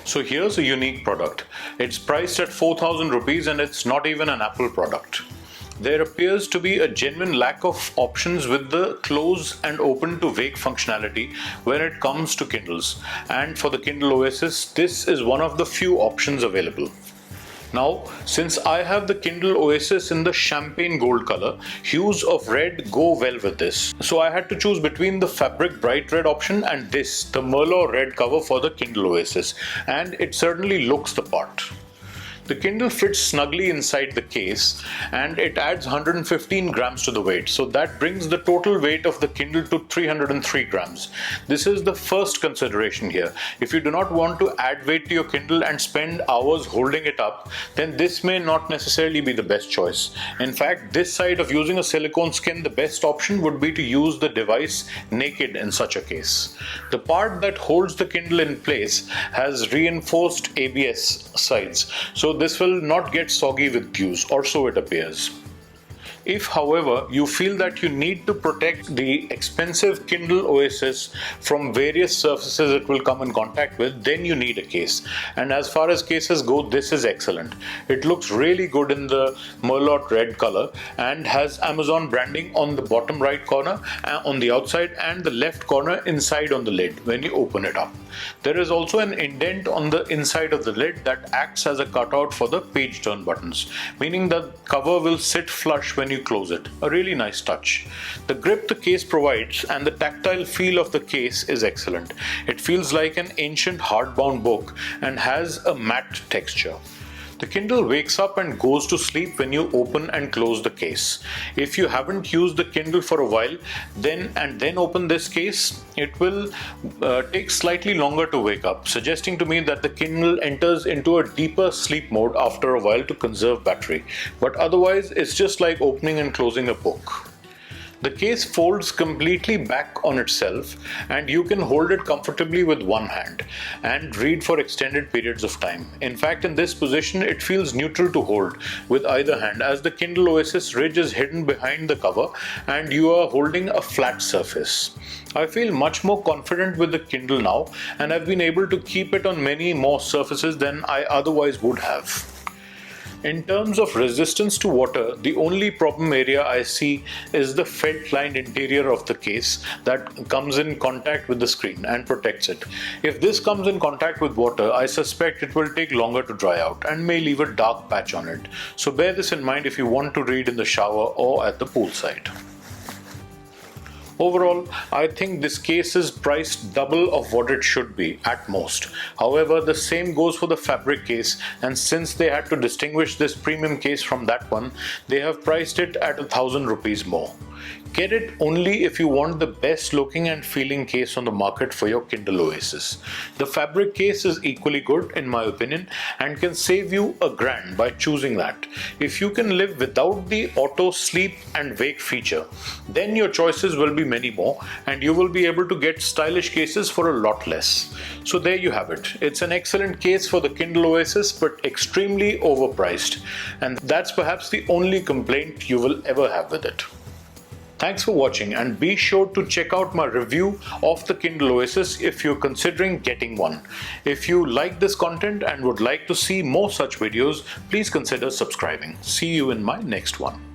So here's a unique product. It's priced at 4,000 rupees and it's not even an Apple product. There appears to be a genuine lack of options with the close and open to wake functionality when it comes to Kindles. And for the Kindle Oasis, this is one of the few options available. Now, since I have the Kindle Oasis in the champagne gold color, hues of red go well with this. So I had to choose between the fabric bright red option and this, the Merlot red cover for the Kindle Oasis. And it certainly looks the part. The Kindle fits snugly inside the case and it adds 115 grams to the weight. So that brings the total weight of the Kindle to 303 grams. This is the first consideration here. If you do not want to add weight to your Kindle and spend hours holding it up, then this may not necessarily be the best choice. In fact, this side of using a silicone skin, the best option would be to use the device naked in such a case. The part that holds the Kindle in place has reinforced ABS sides. So this will not get soggy with dews, or so it appears. If, however, you feel that you need to protect the expensive Kindle Oasis from various surfaces it will come in contact with, then you need a case. And as far as cases go, this is excellent. It looks really good in the Merlot red color and has Amazon branding on the bottom right corner, on the outside, and the left corner inside on the lid when you open it up. There is also an indent on the inside of the lid that acts as a cutout for the page turn buttons, meaning the cover will sit flush when you close it. A really nice touch. The grip the case provides and the tactile feel of the case is excellent. It feels like an ancient hardbound book and has a matte texture. The Kindle wakes up and goes to sleep when you open and close the case. If you haven't used the Kindle for a while, then open this case, it will take slightly longer to wake up, suggesting to me that the Kindle enters into a deeper sleep mode after a while to conserve battery. But otherwise, it's just like opening and closing a book. The case folds completely back on itself and you can hold it comfortably with one hand and read for extended periods of time. In fact, in this position, it feels neutral to hold with either hand as the Kindle Oasis ridge is hidden behind the cover and you are holding a flat surface. I feel much more confident with the Kindle now and I've been able to keep it on many more surfaces than I otherwise would have. In terms of resistance to water, the only problem area I see is the felt-lined interior of the case that comes in contact with the screen and protects it. If this comes in contact with water, I suspect it will take longer to dry out and may leave a dark patch on it. So bear this in mind if you want to read in the shower or at the poolside. Overall, I think this case is priced double of what it should be at most. However, the same goes for the fabric case, and since they had to distinguish this premium case from that one, they have priced it at 1,000 rupees more. Get it only if you want the best looking and feeling case on the market for your Kindle Oasis. The fabric case is equally good in my opinion and can save you $1,000 by choosing that. If you can live without the auto sleep and wake feature, then your choices will be many more and you will be able to get stylish cases for a lot less. So there you have it. It's an excellent case for the Kindle Oasis but extremely overpriced, and that's perhaps the only complaint you will ever have with it. Thanks for watching and be sure to check out my review of the Kindle Oasis if you're considering getting one. If you like this content and would like to see more such videos, please consider subscribing. See you in my next one.